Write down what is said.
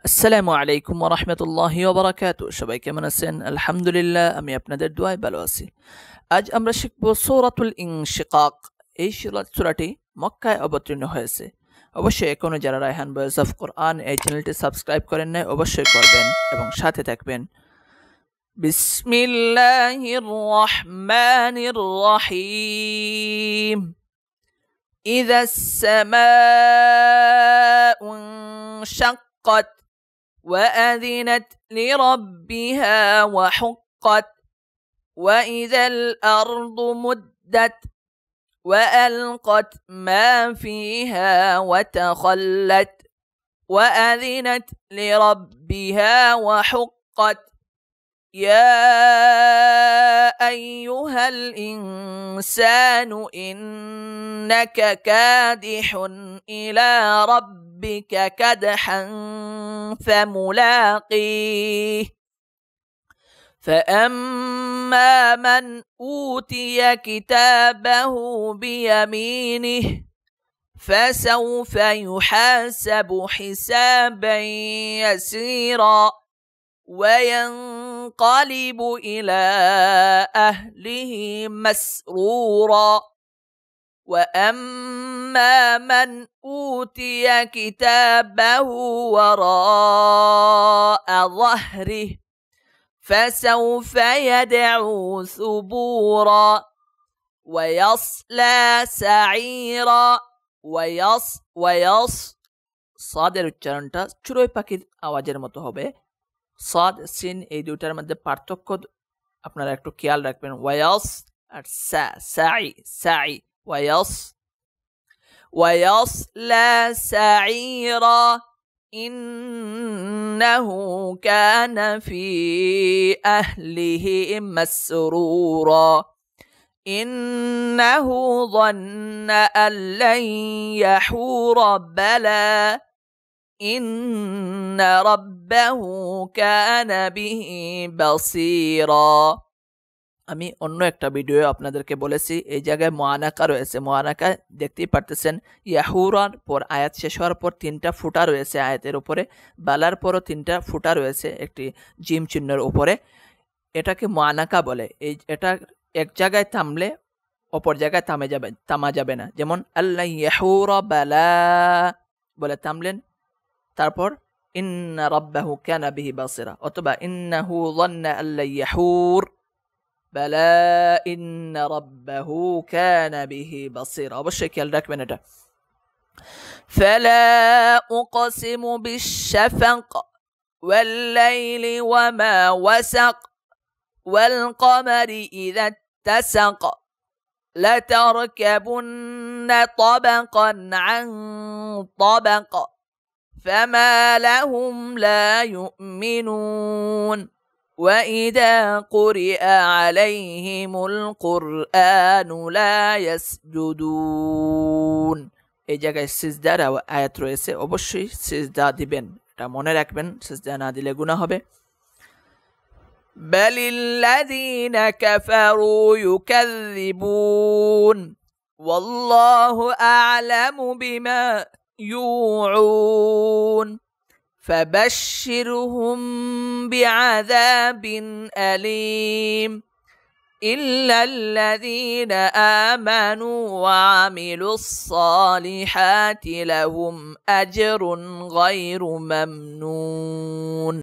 আসসালামু আলাইকুম ওয়া রাহমাতুল্লাহি ওয়া বারাকাতুহু। সবাই কেমন আছেন? আলহামদুলিল্লাহ, আমি আপনাদের দোয়ায় ভালো আছি। আজ আমরা শিখব সূরাতুল ইনশিকাক। এই সূরাটি মক্কায় অবতীর্ণ হয়েছে। অবশ্যই এখনো যারা রায়হান ভয়েস অফ কোরআন এই চ্যানেলটি সাবস্ক্রাইব করেন নাই, অবশ্যই করবেন এবং সাথে থাকবেন। বিসমিল্লাহির রহমানির রহিম। ইযাস সামাউ ইনশাক্কাত وأذنت لربها وحقت وإذا الأرض مدت وألقت ما فيها وتخلت وأذنت لربها وحقت يا أيها الإنسان إنك كادح إلى ربك كدحا فملاقيه فأما من أوتي كتابه بيمينه فسوف يحاسب حسابا يسيرا وينقلب إلى أهله مسرورا وأما من أوتي كتابه وراء ظهره فسوف يدعو ثبورا ويصلى سعيرا صادر উচ্চারণটা চড়ুই পাখির আওয়াজের মতো হবে। সাদ সিন এই দুইটার মধ্যে পার্থক্য আপনারা একটু খেয়াল রাখবেন। ওয়ায়াস আর সাই ويصلى سعيرا إنه كان في أهله مسرورا إنه ظن أن لن يحور بلى إن ربه كان به بصيرا। আমি অন্য একটা ভিডিও আপনাদেরকে বলেছি এই জায়গায় মুআনাকা রয়েছে। মুআনাকা দেখতেই পারতেছেন, ইয়াহুরার পর আয়াত শেষ হওয়ার পর তিনটা ফুটা রয়েছে আয়াতের উপরে, বালার পরও তিনটা ফুটা রয়েছে একটি জিম চিহ্নের উপরে। এটাকে মুআনাকা বলে। এটা এক জায়গায় থামলে অপর জায়গায় থামা যাবে না। যেমন আল্লাহ ইয়াহুরা বালা বলে থামলেন, তারপর ইন্না রাব্বাহু কানা বিহি বাসিরা, অথবা ইন্নাহু যান্না আল্লা ইয়াহুর বালা ইন্না রাব্বাহু কানা বিহি বাসিরা। অবশ্যই খেয়াল রাখবেন এটা। ফালা উকসিমু বিশ-শাফাক ওয়াল লাইলি ওয়া মা ওয়াসাক ওয়াল কমারি ইযা ইত্তাসাক লাতারকাবুন্না তাবাকান আন তাবাক فما لهم لا يؤمنون وإذا قرئ عليهم القرآن لا يسجدون। এই জায়গায় সিজদার আয়াত রয়েছে, অবশ্যই সিজদা দিবেন, এটা মনে রাখবেন, সিজদা না দিলে গুনাহ হবে। বালিল্লাযীনা কাফারু ইউকাযযিবুন ওয়াল্লাহু আ'লামু বিমা يوعون فبشرهم بعذاب أليم إلا الذين آمنوا وعملوا الصالحات لهم أجر غير ممنون।